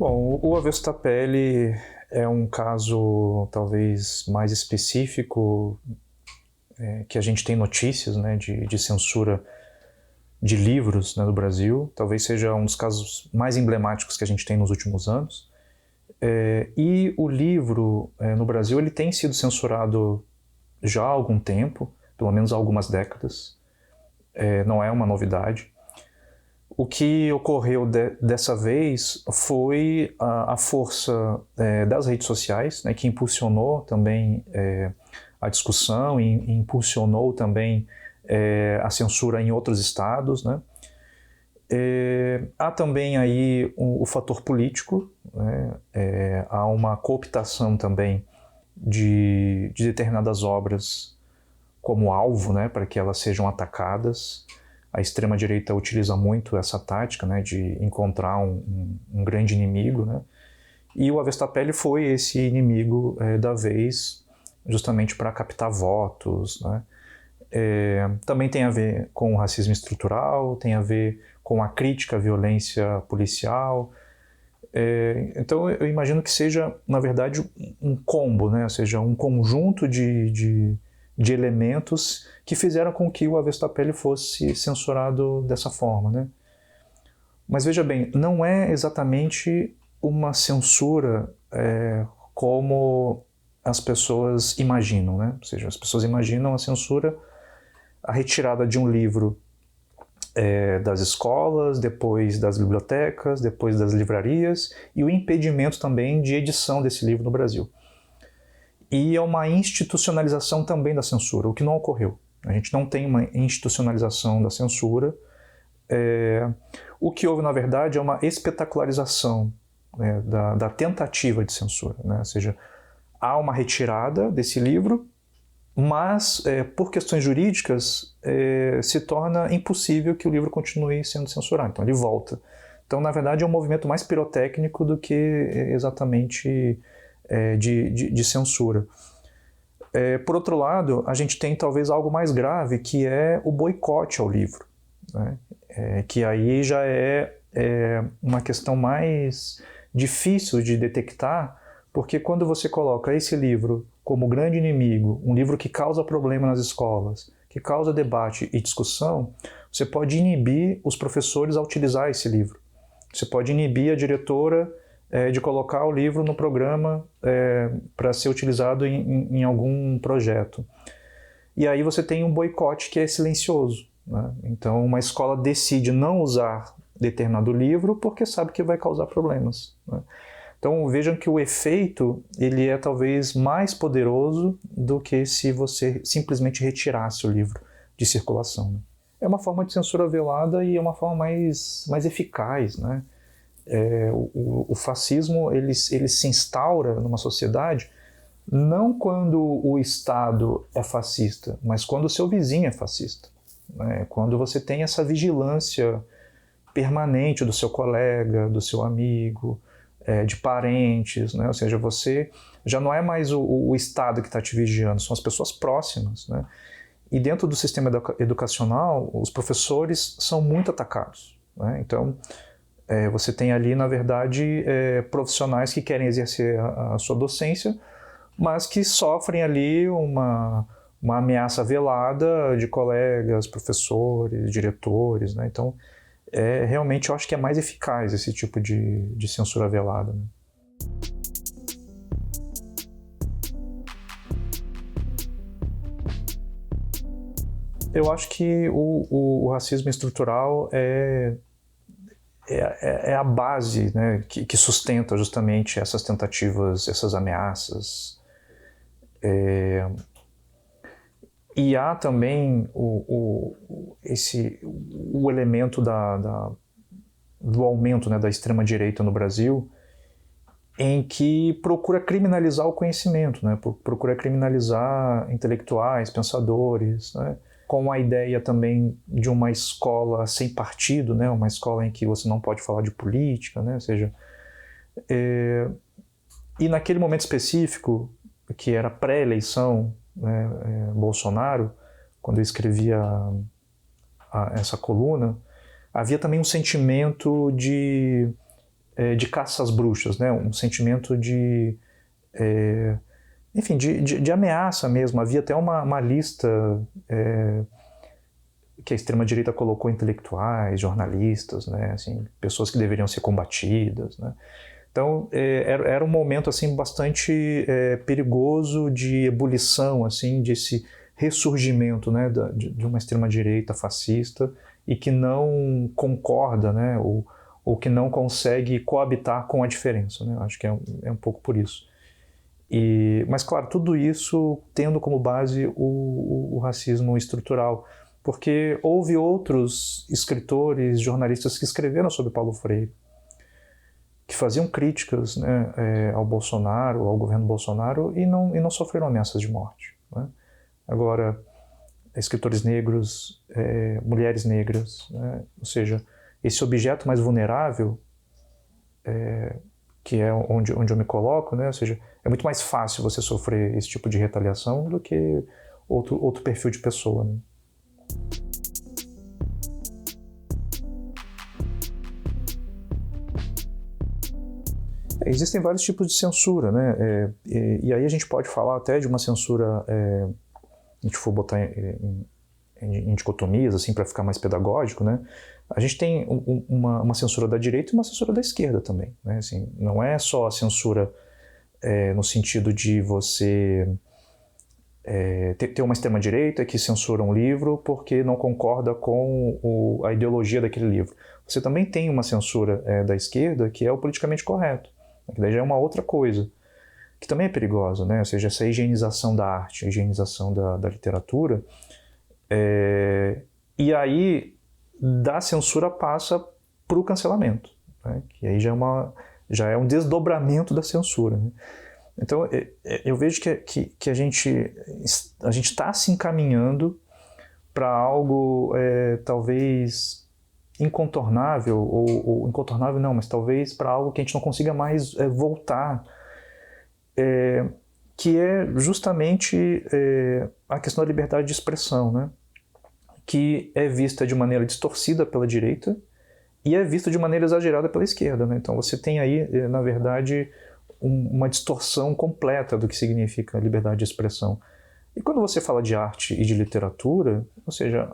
Bom, o Avesso da Pele é um caso talvez mais específico que a gente tem notícias, né, de censura de livros, né, no Brasil. Talvez seja um dos casos mais emblemáticos que a gente tem nos últimos anos. E o livro no Brasil ele tem sido censurado já há algum tempo, pelo menos há algumas décadas. Não é uma novidade. O que ocorreu dessa vez foi a força das redes sociais, né, que impulsionou também a discussão e impulsionou também a censura em outros estados, né. Há também aí o fator político, né, há uma cooptação também de determinadas obras como alvo, né, para que elas sejam atacadas. A extrema-direita utiliza muito essa tática, né, de encontrar um grande inimigo, né, e o Avesso da Pele foi esse inimigo da vez, justamente para captar votos, né. Também tem a ver com o racismo estrutural, tem a ver com a crítica à violência policial. Então eu imagino que seja, na verdade, um combo, né, ou seja, um conjunto de elementos que fizeram com que o Avesso da Pele fosse censurado dessa forma, né? Mas veja bem, não é exatamente uma censura como as pessoas imaginam, né? Ou seja, as pessoas imaginam a censura, a retirada de um livro das escolas, depois das bibliotecas, depois das livrarias, e o impedimento também de edição desse livro no Brasil. E é uma institucionalização também da censura, o que não ocorreu. A gente não tem uma institucionalização da censura. O que houve, na verdade, é uma espetacularização, né, da tentativa de censura, né? Ou seja, há uma retirada desse livro, mas, por questões jurídicas, se torna impossível que o livro continue sendo censurado. Então ele volta. Então, na verdade, é um movimento mais pirotécnico do que exatamente de censura. Por outro lado, a gente tem talvez algo mais grave, que é o boicote ao livro, né? Que aí já é uma questão mais difícil de detectar, porque quando você coloca esse livro como grande inimigo, um livro que causa problema nas escolas, que causa debate e discussão, você pode inibir os professores a utilizar esse livro. Você pode inibir a diretora de colocar o livro no programa para ser utilizado em algum projeto. E aí você tem um boicote que é silencioso, né? Então uma escola decide não usar determinado livro porque sabe que vai causar problemas, né? Então vejam que o efeito ele é talvez mais poderoso do que se você simplesmente retirasse o livro de circulação, né? É uma forma de censura velada e é uma forma mais eficaz, né? O fascismo ele se instaura numa sociedade não quando o Estado é fascista, mas quando o seu vizinho é fascista, né? Quando você tem essa vigilância permanente do seu colega, do seu amigo, de parentes, né? Ou seja, você já não é mais o Estado que está te vigiando, são as pessoas próximas, né? E dentro do sistema educacional, os professores são muito atacados, né? Então, você tem ali, na verdade, profissionais que querem exercer a sua docência, mas que sofrem ali uma ameaça velada de colegas, professores, diretores, né? Então, realmente eu acho que é mais eficaz esse tipo de censura velada, né? Eu acho que o racismo estrutural é a base, né, que sustenta justamente essas tentativas, essas ameaças. E há também o elemento do aumento, né, da extrema-direita no Brasil, em que procura criminalizar o conhecimento, né, procura criminalizar intelectuais, pensadores, né, com a ideia também de uma escola sem partido, né, uma escola em que você não pode falar de política, né, ou seja, e naquele momento específico, que era pré-eleição, né, Bolsonaro, quando eu escrevia essa coluna, havia também um sentimento de de caça às bruxas, né? Um sentimento de, enfim, de ameaça mesmo. Havia até uma lista que a extrema-direita colocou intelectuais, jornalistas, né? Assim, pessoas que deveriam ser combatidas, né? Então, era um momento assim, bastante perigoso de ebulição, assim, desse ressurgimento, né, de uma extrema-direita fascista e que não concorda, né, ou que não consegue coabitar com a diferença. Né? Acho que é um pouco por isso. Mas, claro, tudo isso tendo como base o racismo estrutural, porque houve outros escritores, jornalistas que escreveram sobre Paulo Freire, que faziam críticas, né, ao Bolsonaro, ao governo Bolsonaro, e não sofreram ameaças de morte. Né? Agora, escritores negros, mulheres negras, né? Ou seja, esse objeto mais vulnerável, que é onde eu me coloco, né? Ou seja, é muito mais fácil você sofrer esse tipo de retaliação do que outro perfil de pessoa. Né? Existem vários tipos de censura, né? E aí a gente pode falar até de uma censura, a gente for botar em dicotomias, assim, para ficar mais pedagógico, né? A gente tem uma censura da direita e uma censura da esquerda também, né? Assim, não é só a censura no sentido de você ter uma extrema-direita que censura um livro porque não concorda com a ideologia daquele livro. Você também tem uma censura da esquerda que é o politicamente correto, que daí já é uma outra coisa, que também é perigosa, né? Ou seja, essa higienização da arte, a higienização da literatura, e aí da censura passa para o cancelamento, né? Que aí já é um desdobramento da censura. Né? Então eu vejo que a gente está se encaminhando para algo talvez incontornável, ou incontornável não, mas talvez para algo que a gente não consiga mais voltar, que é justamente a questão da liberdade de expressão, né? Que é vista de maneira distorcida pela direita e é vista de maneira exagerada pela esquerda. Né? Então você tem aí, na verdade, uma distorção completa do que significa liberdade de expressão. E quando você fala de arte e de literatura, ou seja,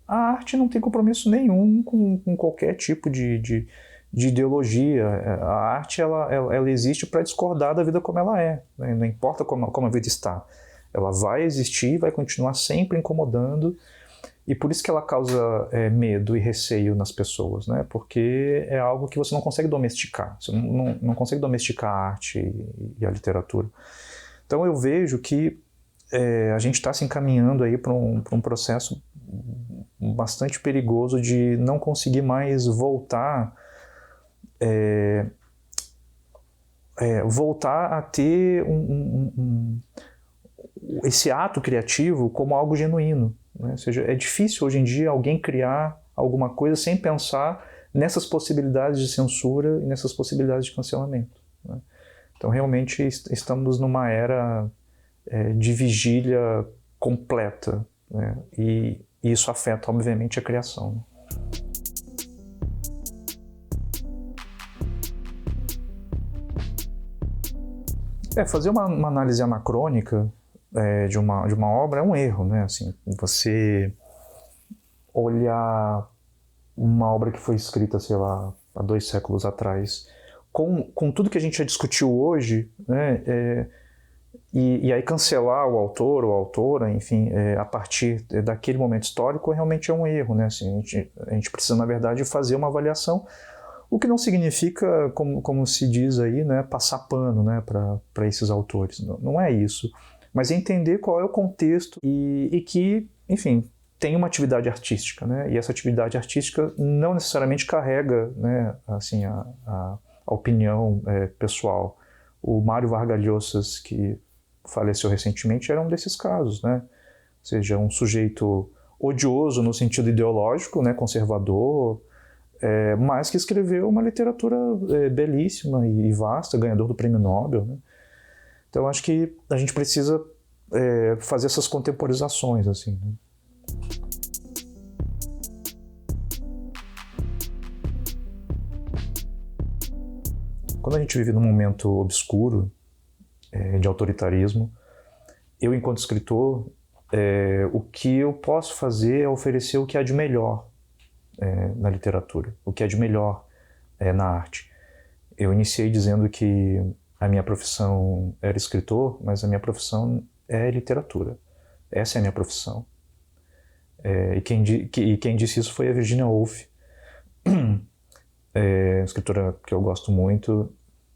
a arte não tem compromisso nenhum com qualquer tipo de ideologia. A arte ela existe para discordar da vida como ela é, né? Não importa como a vida está. Ela vai existir, vai continuar sempre incomodando, e por isso que ela causa medo e receio nas pessoas, né? Porque é algo que você não consegue domesticar. Você não consegue domesticar a arte e a literatura. Então eu vejo que a gente está se encaminhando aí para um processo bastante perigoso de não conseguir mais voltar a ter esse ato criativo como algo genuíno. Né? Ou seja, é difícil hoje em dia alguém criar alguma coisa sem pensar nessas possibilidades de censura e nessas possibilidades de cancelamento. Né? Então realmente estamos numa era de vigília completa, né? E isso afeta obviamente a criação. Fazer uma análise anacrônica de uma obra é um erro, né? Assim, você olhar uma obra que foi escrita, sei lá, há 2 séculos atrás, com tudo que a gente já discutiu hoje, né? E aí cancelar o autor ou a autora, enfim, a partir daquele momento histórico, realmente é um erro, né? Assim, a gente precisa, na verdade, fazer uma avaliação, o que não significa, como se diz aí, né, passar pano, né, para esses autores. Não é isso. Mas entender qual é o contexto e que, enfim, tem uma atividade artística, né? E essa atividade artística não necessariamente carrega, né, assim, a opinião pessoal. O Mário Vargas Llosa, que faleceu recentemente, era um desses casos, né? Ou seja, um sujeito odioso no sentido ideológico, né, conservador, mas que escreveu uma literatura belíssima e vasta, ganhador do Prêmio Nobel, né? Então acho que a gente precisa fazer essas contemporizações, assim, né? Quando a gente vive num momento obscuro de autoritarismo, eu, enquanto escritor, o que eu posso fazer é oferecer o que há de melhor na literatura, o que há de melhor na arte. Eu iniciei dizendo que a minha profissão era escritor, mas a minha profissão é literatura. Essa é a minha profissão. E quem disse isso foi a Virginia Woolf, uma escritora que eu gosto muito,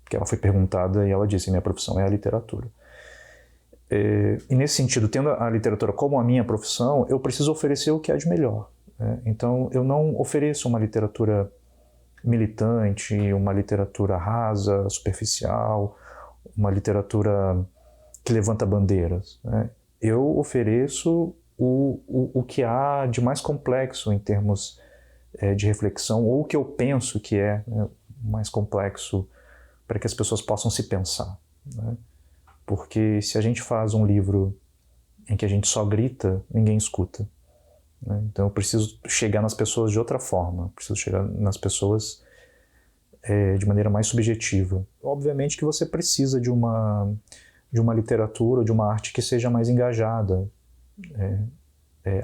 que ela foi perguntada e ela disse: minha profissão é a literatura. E nesse sentido, tendo a literatura como a minha profissão, eu preciso oferecer o que há de melhor. Então, eu não ofereço uma literatura militante, uma literatura rasa, superficial, uma literatura que levanta bandeiras. Eu ofereço o que há de mais complexo em termos de reflexão, ou o que eu penso que é mais complexo para que as pessoas possam se pensar. Porque se a gente faz um livro em que a gente só grita, ninguém escuta. Então eu preciso chegar nas pessoas de outra forma, preciso chegar nas pessoas de maneira mais subjetiva. Obviamente que você precisa de uma literatura, de uma arte que seja mais engajada.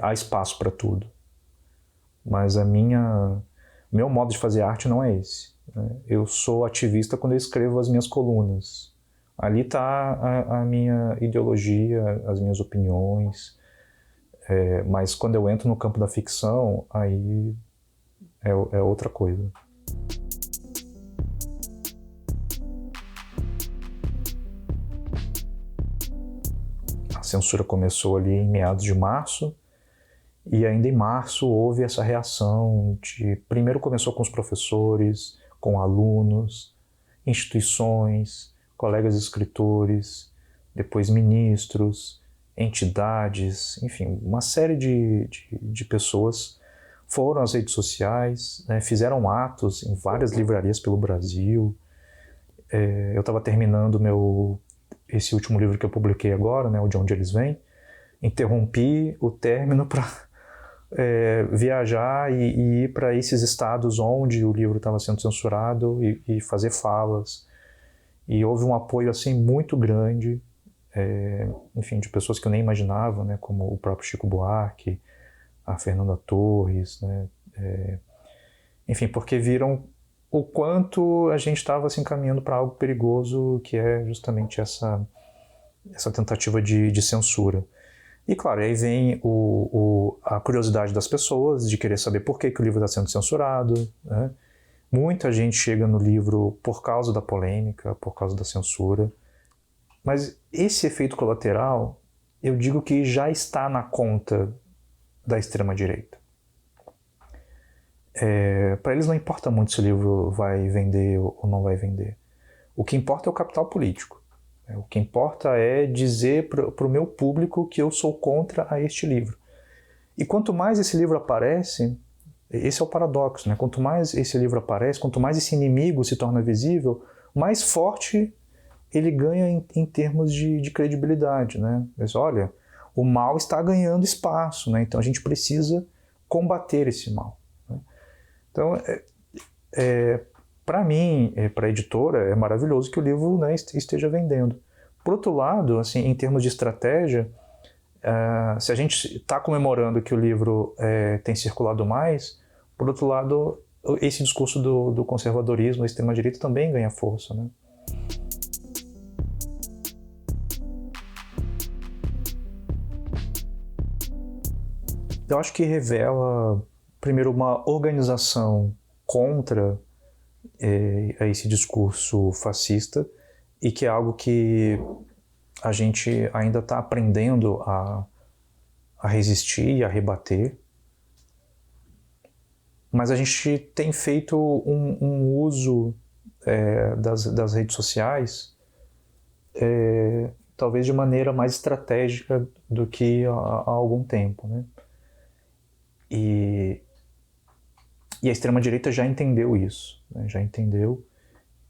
Há espaço para tudo. Mas meu modo de fazer arte não é esse. Eu sou ativista quando eu escrevo as minhas colunas. Ali está a minha ideologia, as minhas opiniões. Mas quando eu entro no campo da ficção, aí é outra coisa. A censura começou ali em meados de março, e ainda em março houve essa reação primeiro começou com os professores, com alunos, instituições, colegas escritores, depois ministros, entidades, enfim, uma série de pessoas foram às redes sociais, fizeram atos em várias livrarias pelo Brasil. Eu estava terminando esse último livro que eu publiquei agora, o De Onde Eles Vêm. Interrompi o término para viajar e ir para esses estados onde o livro estava sendo censurado e fazer falas. E houve um apoio assim muito grande, enfim, de pessoas que eu nem imaginava, como o próprio Chico Buarque, a Fernanda Torres, enfim, porque viram o quanto a gente estava se encaminhando para algo perigoso, que é justamente essa tentativa de censura. E claro, aí vem a curiosidade das pessoas de querer saber por que o livro está sendo censurado. Muita gente chega no livro por causa da polêmica, por causa da censura. Mas esse efeito colateral, eu digo que já está na conta da extrema-direita. Para eles não importa muito se o livro vai vender ou não vai vender. O que importa é o capital político. O que importa é dizer para o meu público que eu sou contra a este livro. E quanto mais esse livro aparece, esse é o paradoxo, quanto mais esse livro aparece, quanto mais esse inimigo se torna visível, mais forte ele ganha em termos de credibilidade. Mas olha, o mal está ganhando espaço, então a gente precisa combater esse mal. Então, para mim, para a editora, é maravilhoso que o livro esteja vendendo. Por outro lado, assim, em termos de estratégia, se a gente está comemorando que o livro tem circulado mais, por outro lado, esse discurso do conservadorismo, da extrema-direita, também ganha força. Eu acho que revela, primeiro, uma organização contra esse discurso fascista, e que é algo que a gente ainda está aprendendo a resistir e a rebater. Mas a gente tem feito um uso das redes sociais talvez de maneira mais estratégica do que há algum tempo. E a extrema-direita já entendeu isso, já entendeu.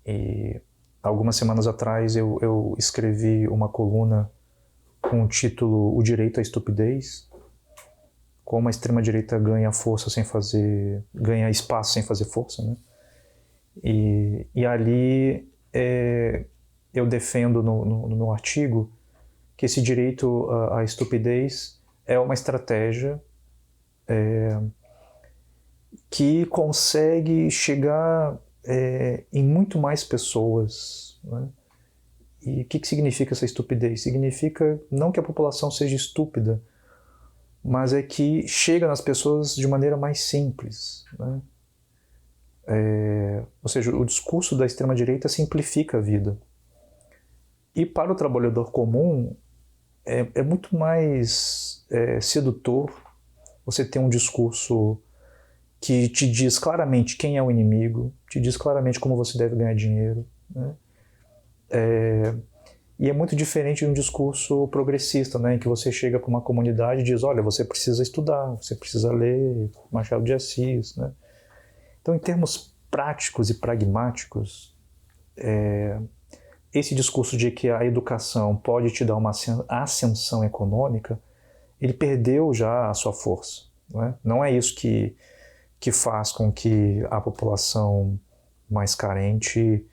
E algumas semanas atrás eu escrevi uma coluna com o título O Direito à Estupidez, como a extrema-direita ganha força ganha espaço sem fazer força. E ali eu defendo no meu artigo que esse direito à estupidez é uma estratégia que consegue chegar em muito mais pessoas, né? E o que significa essa estupidez? Significa não que a população seja estúpida, mas é que chega nas pessoas de maneira mais simples, né? Ou seja, o discurso da extrema-direita simplifica a vida. E para o trabalhador comum é muito mais sedutor você ter um discurso que te diz claramente quem é o inimigo, te diz claramente como você deve ganhar dinheiro, né? E é muito diferente de um discurso progressista, né, em que você chega para uma comunidade e diz, olha, você precisa estudar, você precisa ler Machado de Assis, né? Então, em termos práticos e pragmáticos, esse discurso de que a educação pode te dar uma ascensão econômica, ele perdeu já a sua força, né? Não é isso que faz com que a população mais carente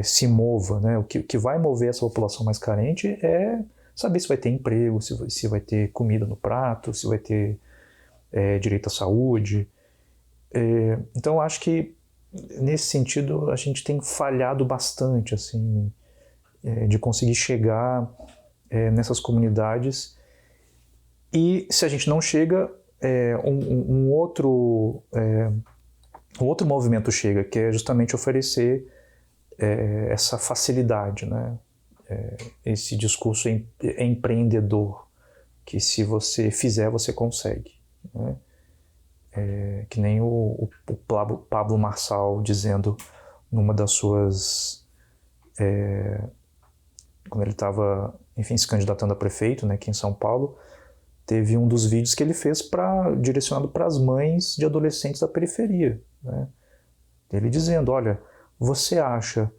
se mova, né? O que vai mover essa população mais carente é saber se vai ter emprego, se vai ter comida no prato, se vai ter direito à saúde. Então, eu acho que, nesse sentido, a gente tem falhado bastante assim, de conseguir chegar nessas comunidades. E se a gente não chega, um outro movimento chega, que é justamente oferecer essa facilidade, né? Esse discurso empreendedor, que se você fizer, você consegue, né? Que nem o Pablo Marçal dizendo numa das suas... quando ele estava, enfim, se candidatando a prefeito, né, aqui em São Paulo, teve um dos vídeos que ele fez direcionado para as mães de adolescentes da periferia, né? Ele dizendo, olha, você acha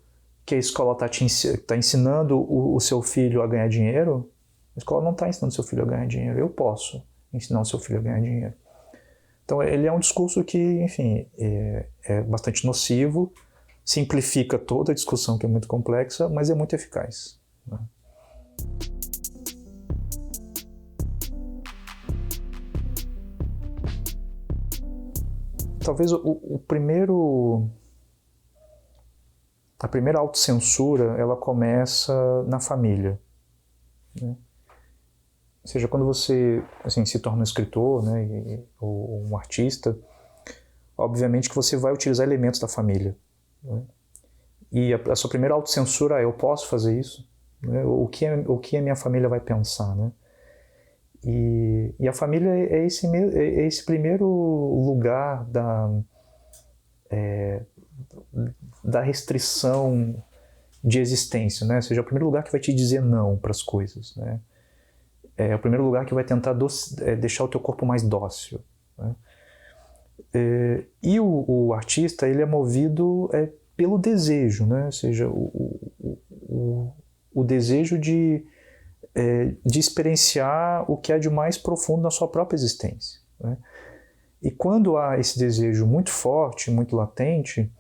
que a escola está ensinando o seu filho a ganhar dinheiro? A escola não está ensinando o seu filho a ganhar dinheiro. Eu posso ensinar o seu filho a ganhar dinheiro. Então, ele é um discurso que, enfim, é bastante nocivo, simplifica toda a discussão, que é muito complexa, mas é muito eficaz, né? Talvez a primeira autocensura, ela começa na família, né? Ou seja, quando você assim, se torna um escritor, né, ou um artista, obviamente que você vai utilizar elementos da família, né? E a sua primeira autocensura é, eu posso fazer isso? Né? O que a minha família vai pensar, né? E a família é esse primeiro lugar da restrição de existência, né? Ou seja, é o primeiro lugar que vai te dizer não para as coisas, né? É o primeiro lugar que vai tentar deixar o teu corpo mais dócil, né? E o artista, ele é movido pelo desejo, né? Ou seja, o desejo de experienciar o que há de mais profundo na sua própria existência, né? E quando há esse desejo muito forte, muito latente,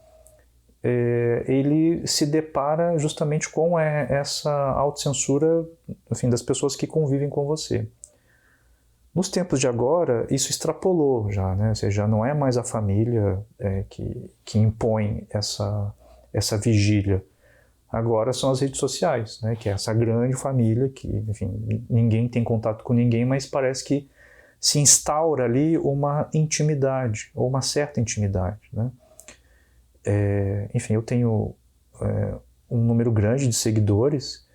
ele se depara justamente com essa autocensura, enfim, das pessoas que convivem com você. Nos tempos de agora, isso extrapolou já, né? Ou seja, não é mais a família que impõe essa vigília. Agora são as redes sociais, né? Que é essa grande família que, enfim, ninguém tem contato com ninguém, mas parece que se instaura ali uma intimidade, ou uma certa intimidade, né? Enfim, eu tenho um número grande de seguidores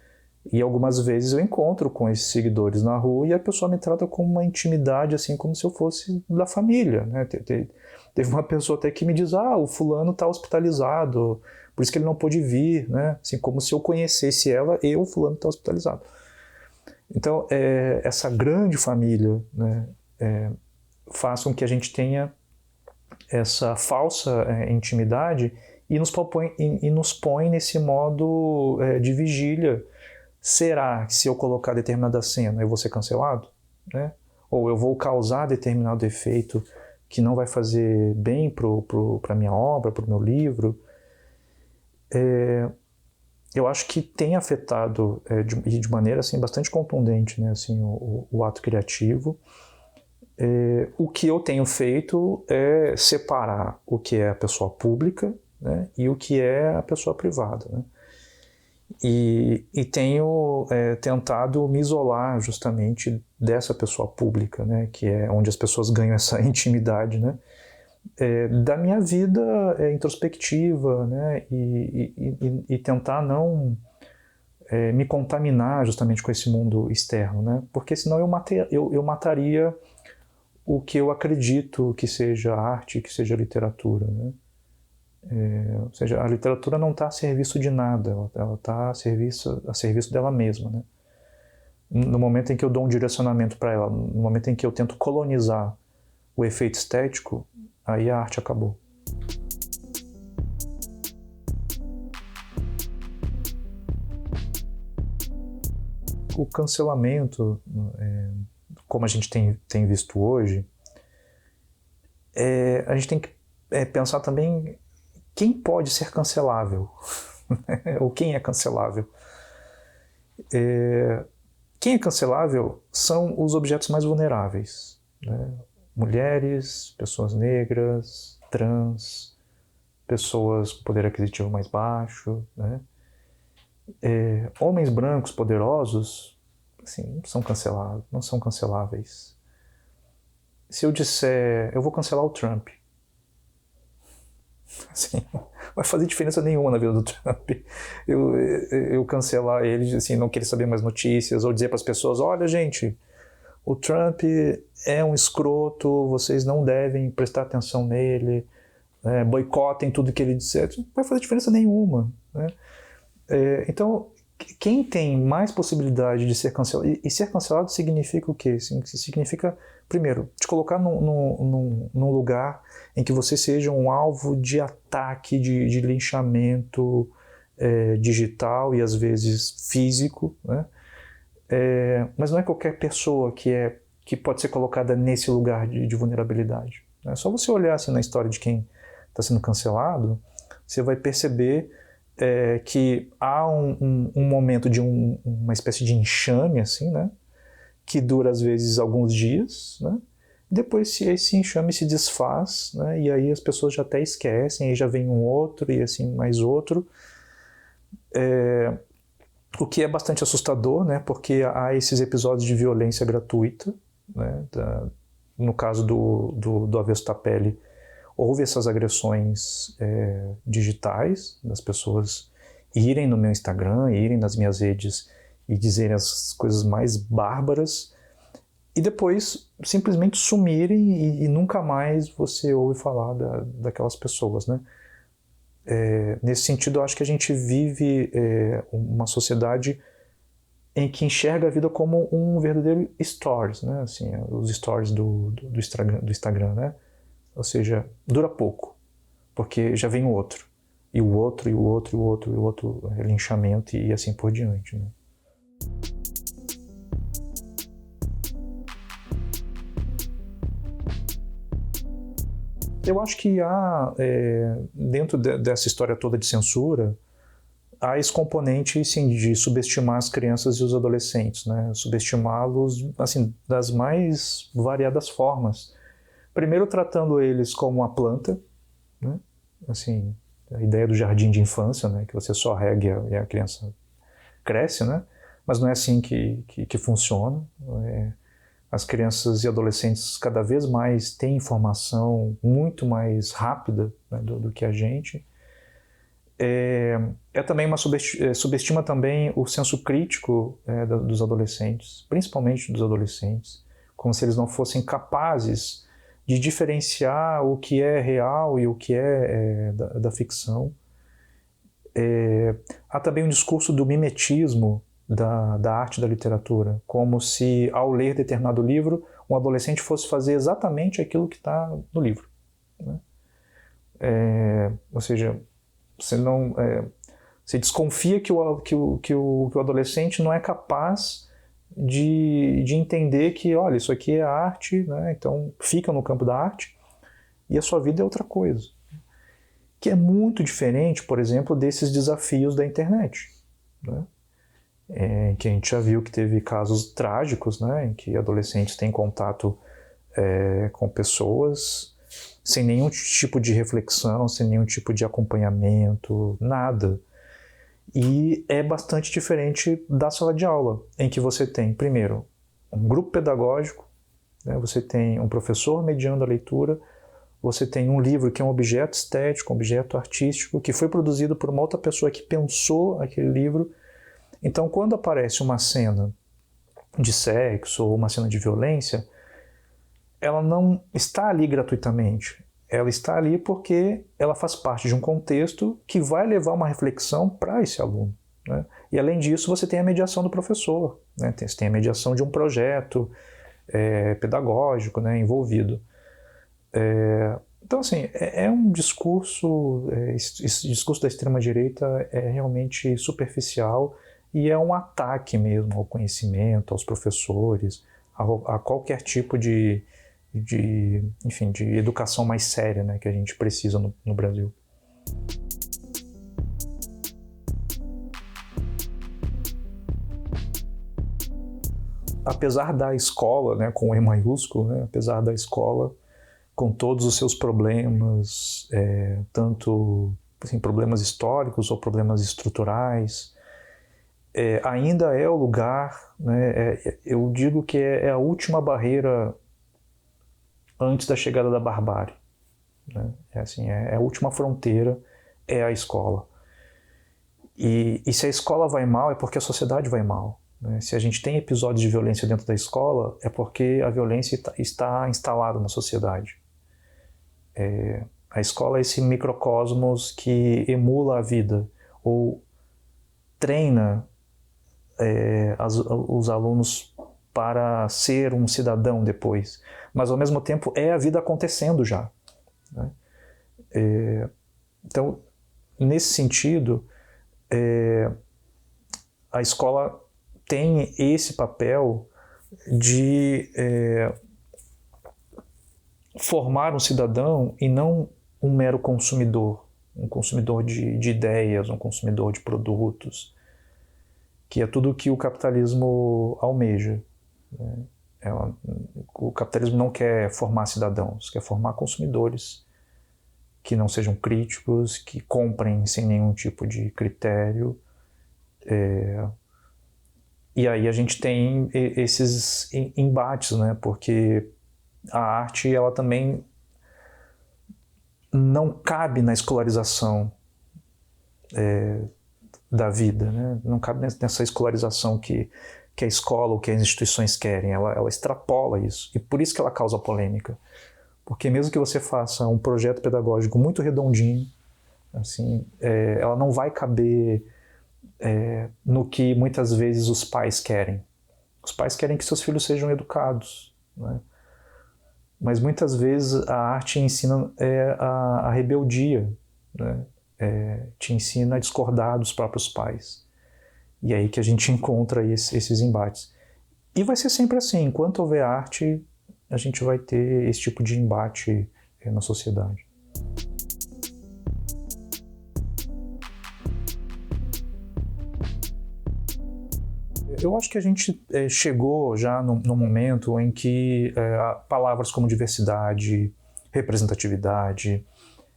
e algumas vezes eu encontro com esses seguidores na rua e a pessoa me trata com uma intimidade, assim, como se eu fosse da família, né? Teve uma pessoa até que me diz, o fulano está hospitalizado, por isso que ele não pôde vir, né? Assim, como se eu conhecesse ela e o fulano está hospitalizado. Então, essa grande família, né, faz com que a gente tenha essa falsa intimidade e nos põe nesse modo de vigília. Será que se eu colocar determinada cena eu vou ser cancelado, né? Ou eu vou causar determinado efeito que não vai fazer bem para a minha obra, para o meu livro? eu acho que tem afetado de maneira assim, bastante contundente, né, assim, o ato criativo. O que eu tenho feito é separar o que é a pessoa pública, né, e o que é a pessoa privada, né? E tenho tentado me isolar justamente dessa pessoa pública, né, que é onde as pessoas ganham essa intimidade, né, da minha vida introspectiva, né, e tentar não me contaminar justamente com esse mundo externo, né, porque senão eu mataria o que eu acredito que seja arte, que seja literatura, né. Ou seja, a literatura não está a serviço de nada, ela está a serviço dela mesma, né. No momento em que eu dou um direcionamento para ela, no momento em que eu tento colonizar o efeito estético, aí a arte acabou. O cancelamento, como a gente tem visto hoje, a gente tem que pensar também quem pode ser cancelável, ou quem é cancelável. Quem é cancelável são os objetos mais vulneráveis, né? Mulheres, pessoas negras, trans, pessoas com poder aquisitivo mais baixo, né? Homens brancos poderosos, assim, não são canceláveis. Se eu disser, eu vou cancelar o Trump, assim, não vai fazer diferença nenhuma na vida do Trump. Eu cancelar ele, assim, não querer saber mais notícias, ou dizer para as pessoas, olha gente, o Trump é um escroto, vocês não devem prestar atenção nele, boicotem tudo que ele disser, não vai fazer diferença nenhuma, né? Então, quem tem mais possibilidade de ser cancelado, e ser cancelado significa o quê? Significa, primeiro, te colocar num lugar em que você seja um alvo de ataque, de linchamento digital e às vezes físico, né? Mas não é qualquer pessoa que pode ser colocada nesse lugar de vulnerabilidade. É só você olhar assim, na história de quem está sendo cancelado, você vai perceber que há um momento de uma espécie de enxame, assim, né, que dura às vezes alguns dias, né, depois esse enxame se desfaz, né, e aí as pessoas já até esquecem, aí já vem um outro e assim mais outro, o que é bastante assustador, né, porque há esses episódios de violência gratuita, né, no caso do Avesso Tapelli, houve essas agressões digitais, das pessoas irem no meu Instagram, irem nas minhas redes e dizerem as coisas mais bárbaras e depois simplesmente sumirem e nunca mais você ouve falar daquelas pessoas, né? Nesse sentido, eu acho que a gente vive uma sociedade em que enxerga a vida como um verdadeiro stories, né? Assim, os stories do Instagram, né? Ou seja, dura pouco, porque já vem o outro, e o outro, e o outro, e o outro, e o outro linchamento e assim por diante, né? Eu acho que há, dentro dessa história toda de censura, há esse componente, sim, de subestimar as crianças e os adolescentes, né? Subestimá-los, assim, das mais variadas formas. Primeiro tratando eles como uma planta, né? Assim, a ideia do jardim de infância, né? Que você só rega e a criança cresce, né? Mas não é assim que funciona. As crianças e adolescentes cada vez mais têm informação muito mais rápida, né, do que a gente. Também subestima também o senso crítico dos adolescentes, principalmente dos adolescentes, como se eles não fossem capazes de diferenciar o que é real e o que é da ficção. Há também um discurso do mimetismo da arte e da literatura, como se ao ler determinado livro, um adolescente fosse fazer exatamente aquilo que está no livro, né? Ou seja, você desconfia que o adolescente não é capaz de entender que, olha, isso aqui é arte, né? Então fica no campo da arte e a sua vida é outra coisa. Que é muito diferente, por exemplo, desses desafios da internet, né? Que a gente já viu que teve casos trágicos, né? Em que adolescentes têm contato com pessoas sem nenhum tipo de reflexão, sem nenhum tipo de acompanhamento, nada. E é bastante diferente da sala de aula, em que você tem, primeiro, um grupo pedagógico, né? Você tem um professor mediando a leitura, você tem um livro que é um objeto estético, um objeto artístico, que foi produzido por uma outra pessoa que pensou aquele livro. Então, quando aparece uma cena de sexo ou uma cena de violência, ela não está ali gratuitamente. Ela está ali porque ela faz parte de um contexto que vai levar uma reflexão para esse aluno, né? E, além disso, você tem a mediação do professor, né? Você tem a mediação de um projeto pedagógico, né, envolvido. Então, assim, é um discurso, esse discurso da extrema-direita é realmente superficial e é um ataque mesmo ao conhecimento, aos professores, a qualquer tipo enfim, de educação mais séria, né, que a gente precisa no Brasil. Apesar da escola, né, com E maiúsculo, né, apesar da escola, com todos os seus problemas, tanto assim, problemas históricos ou problemas estruturais, ainda é o lugar, né, eu digo que é a última barreira antes da chegada da barbárie, né? É a última fronteira, é a escola. E se a escola vai mal, é porque a sociedade vai mal, né? Se a gente tem episódios de violência dentro da escola, é porque a violência está instalada na sociedade. A escola é esse microcosmos que emula a vida, ou treina os alunos para ser um cidadão depois. Mas, ao mesmo tempo, é a vida acontecendo já, né? Então, nesse sentido, a escola tem esse papel de formar um cidadão e não um mero consumidor, um consumidor de ideias, um consumidor de produtos, que é tudo o que o capitalismo almeja, né? O capitalismo não quer formar cidadãos, quer formar consumidores que não sejam críticos, que comprem sem nenhum tipo de critério. E aí a gente tem esses embates, né? Porque a arte, ela também não cabe na escolarização da vida, né? Não cabe nessa escolarização que a escola ou que as instituições querem. Ela extrapola isso. E por isso que ela causa polêmica. Porque mesmo que você faça um projeto pedagógico muito redondinho, assim, ela não vai caber no que muitas vezes os pais querem. Os pais querem que seus filhos sejam educados, né? Mas muitas vezes a arte ensina a rebeldia, né? Te ensina a discordar dos próprios pais. E é aí que a gente encontra esses embates. E vai ser sempre assim, enquanto houver arte, a gente vai ter esse tipo de embate na sociedade. Eu acho que a gente chegou já no momento em que palavras como diversidade, representatividade,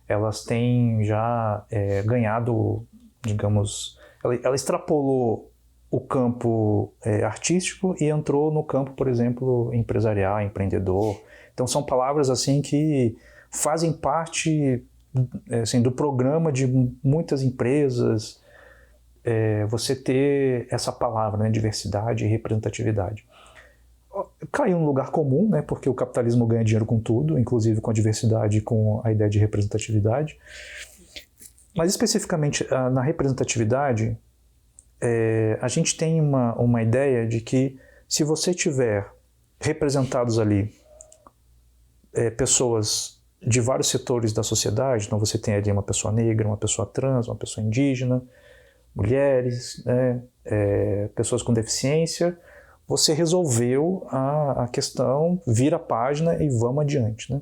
elas têm já ganhado, digamos, ela extrapolou o campo artístico e entrou no campo, por exemplo, empresarial, empreendedor. Então são palavras assim que fazem parte assim, do programa de muitas empresas, você ter essa palavra, né, diversidade e representatividade. Caiu num lugar comum, né, porque o capitalismo ganha dinheiro com tudo, inclusive com a diversidade e com a ideia de representatividade. Mas especificamente na representatividade, a gente tem uma ideia de que se você tiver representados ali pessoas de vários setores da sociedade, então você tem ali uma pessoa negra, uma pessoa trans, uma pessoa indígena, mulheres, né, pessoas com deficiência, você resolveu a questão, vira a página e vamos adiante, né?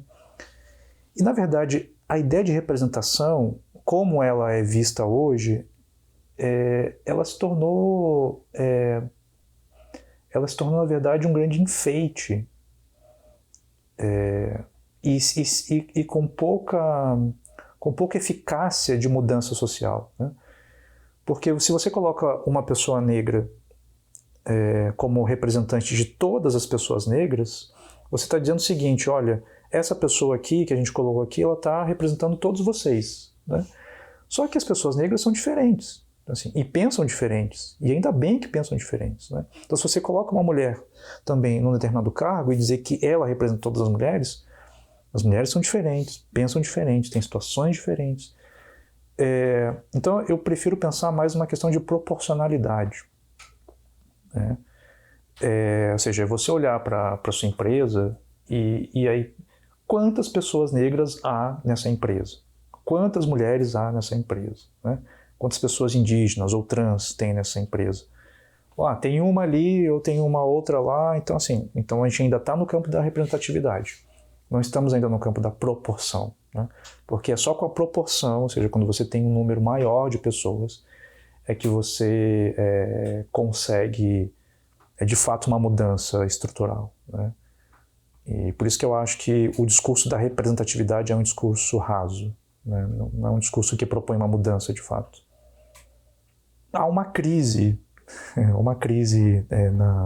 E, na verdade, a ideia de representação, como ela é vista hoje, ela se tornou, na verdade, um grande enfeite, e com pouca eficácia de mudança social, né? Porque se você coloca uma pessoa negra como representante de todas as pessoas negras, você está dizendo o seguinte: olha, essa pessoa aqui que a gente colocou aqui, ela está representando todos vocês, né? Só que as pessoas negras são diferentes, assim, e pensam diferentes, e ainda bem que pensam diferentes, né? Então, se você coloca uma mulher também num determinado cargo e dizer que ela representa todas as mulheres são diferentes, pensam diferentes, têm situações diferentes. Então, eu prefiro pensar mais numa questão de proporcionalidade, né? Ou seja, você olhar para a sua empresa e aí, quantas pessoas negras há nessa empresa? Quantas mulheres há nessa empresa, né? Quantas pessoas indígenas ou trans tem nessa empresa? Tem uma ali, eu tenho uma outra lá, então assim, então a gente ainda está no campo da representatividade. Não estamos ainda no campo da proporção, né? Porque é só com a proporção, ou seja, quando você tem um número maior de pessoas, é que você consegue, de fato, uma mudança estrutural, né? E por isso que eu acho que o discurso da representatividade é um discurso raso, né? Não é um discurso que propõe uma mudança de fato. Há uma crise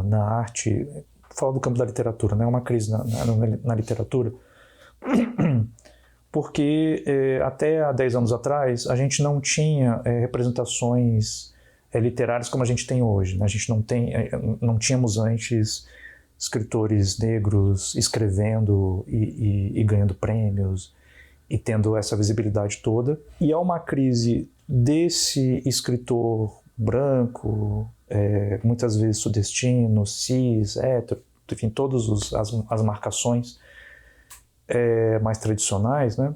na arte, falo do campo da literatura, né? Uma crise na literatura, porque até há 10 anos atrás a gente não tinha representações literárias como a gente tem hoje, né? A gente não tínhamos antes escritores negros escrevendo e ganhando prêmios e tendo essa visibilidade toda. E há uma crise desse escritor branco, muitas vezes sudestino, cis, hétero, enfim, todas as marcações mais tradicionais, né?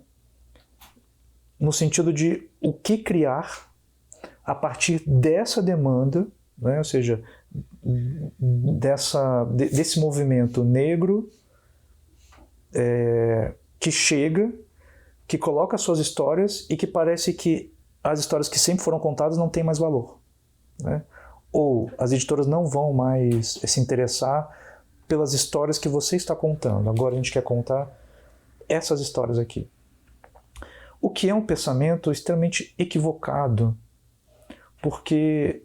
No sentido de o que criar a partir dessa demanda, né? Ou seja, desse movimento negro que chega, que coloca suas histórias e que parece que as histórias que sempre foram contadas não têm mais valor, né? Ou as editoras não vão mais se interessar pelas histórias que você está contando. Agora a gente quer contar essas histórias aqui. O que é um pensamento extremamente equivocado, porque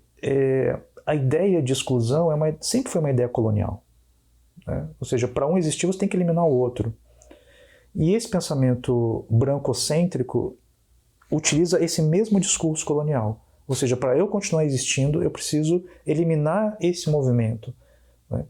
a ideia de exclusão sempre foi uma ideia colonial, né? Ou seja, para um existir você tem que eliminar o outro. E esse pensamento brancocêntrico utiliza esse mesmo discurso colonial. Ou seja, para eu continuar existindo, eu preciso eliminar esse movimento, né?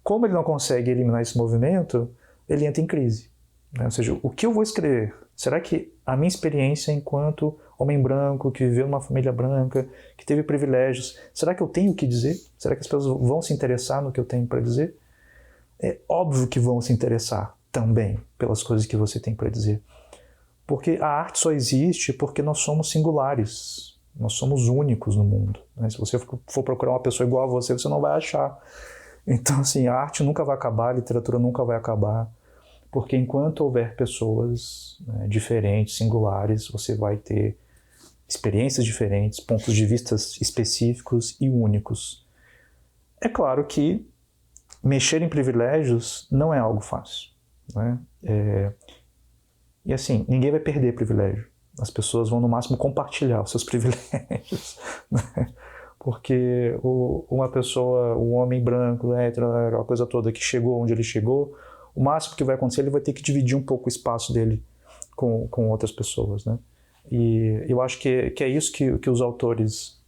Como ele não consegue eliminar esse movimento, ele entra em crise, né? Ou seja, o que eu vou escrever? Será que a minha experiência enquanto homem branco, que viveu numa família branca, que teve privilégios, será que eu tenho o que dizer? Será que as pessoas vão se interessar no que eu tenho para dizer? É óbvio que vão se interessar também pelas coisas que você tem para dizer. Porque a arte só existe porque nós somos singulares, nós somos únicos no mundo, né? Se você for procurar uma pessoa igual a você, você não vai achar. Então, assim, a arte nunca vai acabar, a literatura nunca vai acabar, porque enquanto houver pessoas, né, diferentes, singulares, você vai ter experiências diferentes, pontos de vista específicos e únicos. É claro que mexer em privilégios não é algo fácil, né? E assim, ninguém vai perder privilégio. As pessoas vão no máximo compartilhar os seus privilégios, né? Porque uma pessoa, um homem branco, hétero, a coisa toda que chegou onde ele chegou, o máximo que vai acontecer, ele vai ter que dividir um pouco o espaço dele com outras pessoas, né? E eu acho que é isso que os autores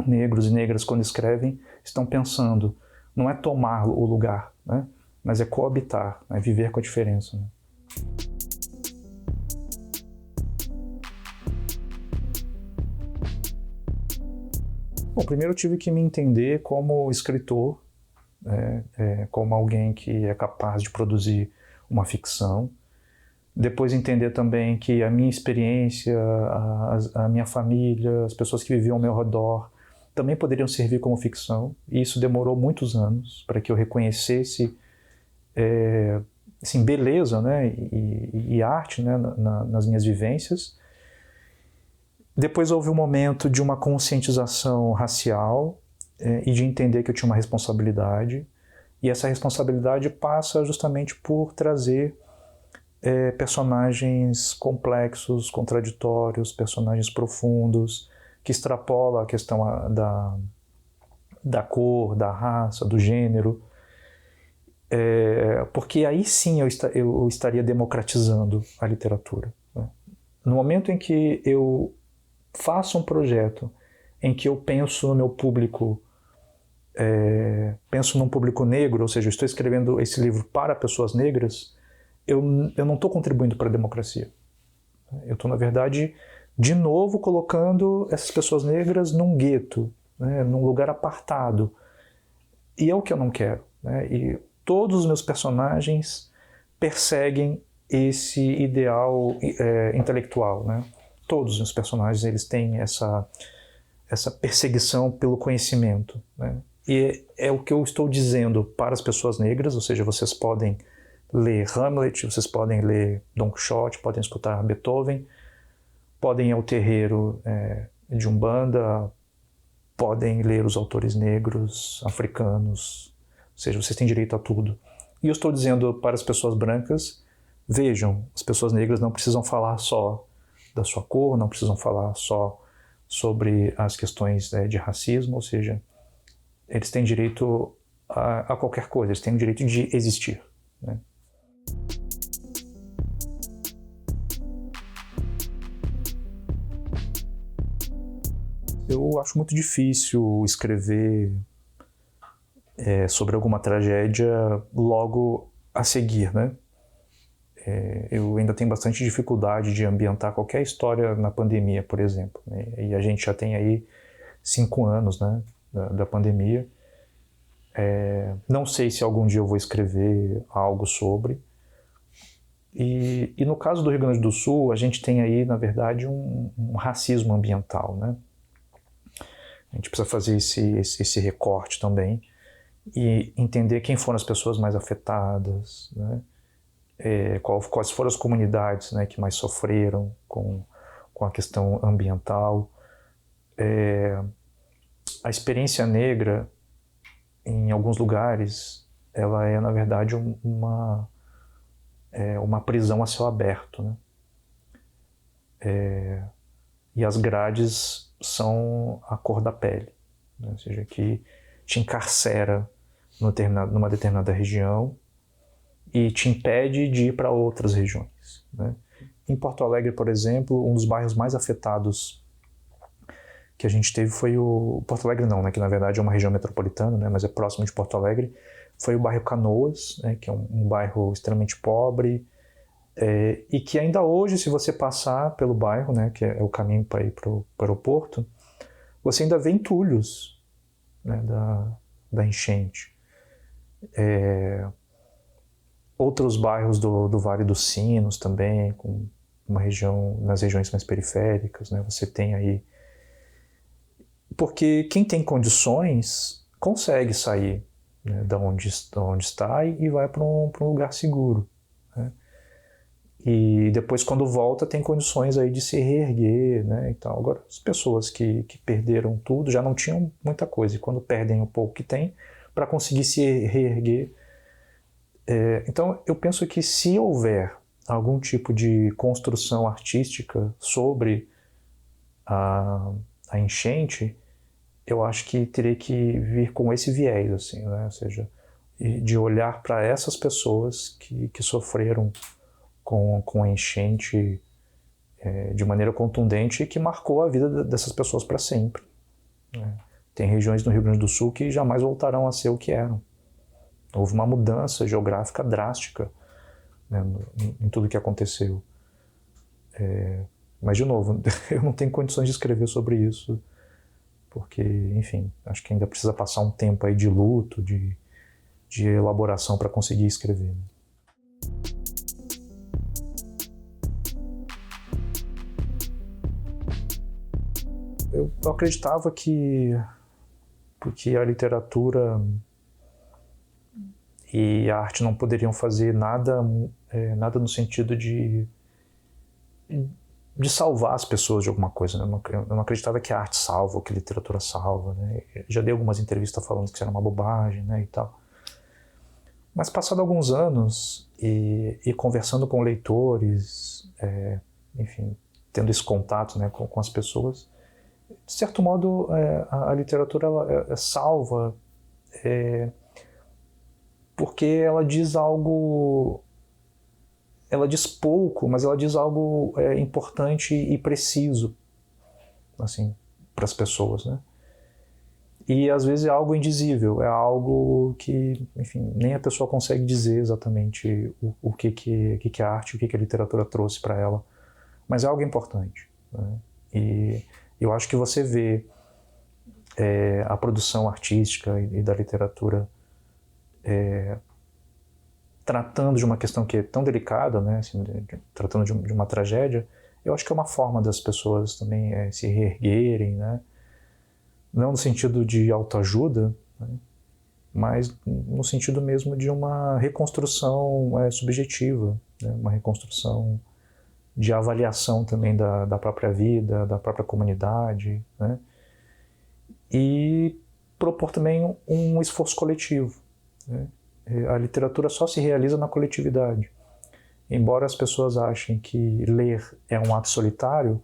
negros e negras, quando escrevem, estão pensando. Não é tomar o lugar, né? Mas é coabitar, né? Viver com a diferença, né? Bom, primeiro eu tive que me entender como escritor, como alguém que é capaz de produzir uma ficção. Depois entender também que a minha experiência, a minha família, as pessoas que viviam ao meu redor também poderiam servir como ficção. E isso demorou muitos anos para que eu reconhecesse assim, beleza, né, e arte, né, nas minhas vivências. Depois houve um momento de uma conscientização racial e de entender que eu tinha uma responsabilidade. E essa responsabilidade passa justamente por trazer personagens complexos, contraditórios, personagens profundos, que extrapolam a questão da cor, da raça, do gênero. Porque aí sim eu estaria democratizando a literatura. Né? No momento em que eu faço um projeto em que eu penso no meu público, penso num público negro, ou seja, eu estou escrevendo esse livro para pessoas negras, eu não estou contribuindo para a democracia. Eu estou, na verdade, de novo colocando essas pessoas negras num gueto, né, num lugar apartado. E é o que eu não quero. Né? E todos os meus personagens perseguem esse ideal intelectual. Né? Todos os meus personagens eles têm essa perseguição pelo conhecimento. Né? E é o que eu estou dizendo para as pessoas negras, ou seja, vocês podem ler Hamlet, vocês podem ler Don Quixote, podem escutar Beethoven, podem ir ao terreiro de Umbanda, podem ler os autores negros, africanos, ou seja, vocês têm direito a tudo. E eu estou dizendo para as pessoas brancas, vejam, as pessoas negras não precisam falar só da sua cor, não precisam falar só sobre as questões de racismo, ou seja, eles têm direito a qualquer coisa, eles têm o direito de existir. Né? Eu acho muito difícil escrever sobre alguma tragédia logo a seguir, né? Eu ainda tenho bastante dificuldade de ambientar qualquer história na pandemia, por exemplo. Né? E a gente já tem aí 5 anos, né, da pandemia. Não sei se algum dia eu vou escrever algo sobre. E no caso do Rio Grande do Sul, a gente tem aí, na verdade, um racismo ambiental, né? A gente precisa fazer esse recorte também e entender quem foram as pessoas mais afetadas, né? Quais foram as comunidades, né, que mais sofreram com a questão ambiental. A experiência negra, em alguns lugares, ela é, na verdade, uma prisão a céu aberto. Né? E as grades são a cor da pele, né? Ou seja, que te encarcera numa determinada região e te impede de ir para outras regiões. Né? Em Porto Alegre, por exemplo, um dos bairros mais afetados que a gente teve foi o Porto Alegre não, né, que na verdade é uma região metropolitana, né, mas é próximo de Porto Alegre, foi o bairro Canoas, né, que é um bairro extremamente pobre, e que ainda hoje, se você passar pelo bairro, né, que é o caminho para ir para o aeroporto, você ainda vê entulhos, né, da enchente. Outros bairros do Vale dos Sinos também, com nas regiões mais periféricas, né, você tem aí. Porque quem tem condições consegue sair, né, da onde está e vai para um lugar seguro. Né? E depois, quando volta, tem condições aí de se reerguer. Né, e tal. Agora, as pessoas que perderam tudo já não tinham muita coisa. E quando perdem o pouco que tem, para conseguir se reerguer. Então, eu penso que se houver algum tipo de construção artística sobre a enchente, eu acho que teria que vir com esse viés, assim, né? Ou seja, de olhar para essas pessoas que sofreram com a enchente de maneira contundente e que marcou a vida dessas pessoas para sempre. Né? Tem regiões no Rio Grande do Sul que jamais voltarão a ser o que eram. Houve uma mudança geográfica drástica, né, em tudo que aconteceu. Mas, de novo, eu não tenho condições de escrever sobre isso, porque, enfim, acho que ainda precisa passar um tempo aí de luto, de elaboração para conseguir escrever. Eu acreditava que a literatura e a arte não poderiam fazer nada no sentido de salvar as pessoas de alguma coisa, né? Eu não acreditava que a arte salva ou que a literatura salva, né? Já dei algumas entrevistas falando que isso era uma bobagem, né, e tal. Mas passado alguns anos e conversando com leitores, enfim, tendo esse contato, né, com as pessoas, de certo modo a literatura ela salva porque ela diz algo, ela diz pouco, mas ela diz algo importante e preciso, assim, para as pessoas, né? E às vezes é algo indizível, é algo que, enfim, nem a pessoa consegue dizer exatamente o que a arte, o que a literatura trouxe para ela, mas é algo importante, né? E eu acho que você vê a produção artística e da literatura tratando de uma questão que é tão delicada, né, assim, tratando de uma tragédia, eu acho que é uma forma das pessoas também se reerguerem, né? Não no sentido de autoajuda, né, mas no sentido mesmo de uma reconstrução subjetiva, né, uma reconstrução de avaliação também da própria vida, da própria comunidade, né, e propor também um esforço coletivo, né. A literatura só se realiza na coletividade. Embora as pessoas achem que ler é um ato solitário,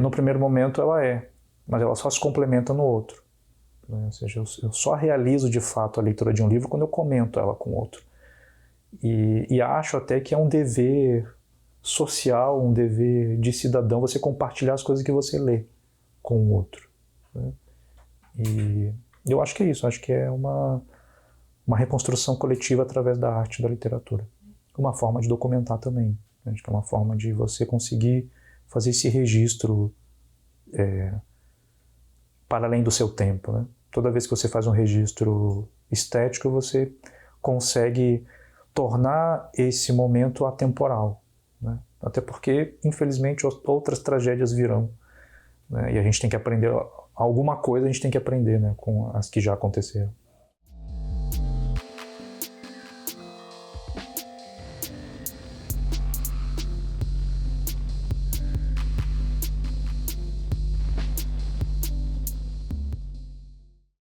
no primeiro momento ela mas ela só se complementa no outro, né? Ou seja, eu só realizo de fato a leitura de um livro quando eu comento ela com outro. E acho até que é um dever social, um dever de cidadão você compartilhar as coisas que você lê com o outro, né? E eu acho que é isso, acho que é uma reconstrução coletiva através da arte e da literatura. Uma forma de documentar também. Acho que é uma forma de você conseguir fazer esse registro para além do seu tempo, né? Toda vez que você faz um registro estético, você consegue tornar esse momento atemporal, né? Até porque, infelizmente, outras tragédias virão, né? E a gente tem que aprender alguma coisa, a gente tem que aprender, né, com as que já aconteceram.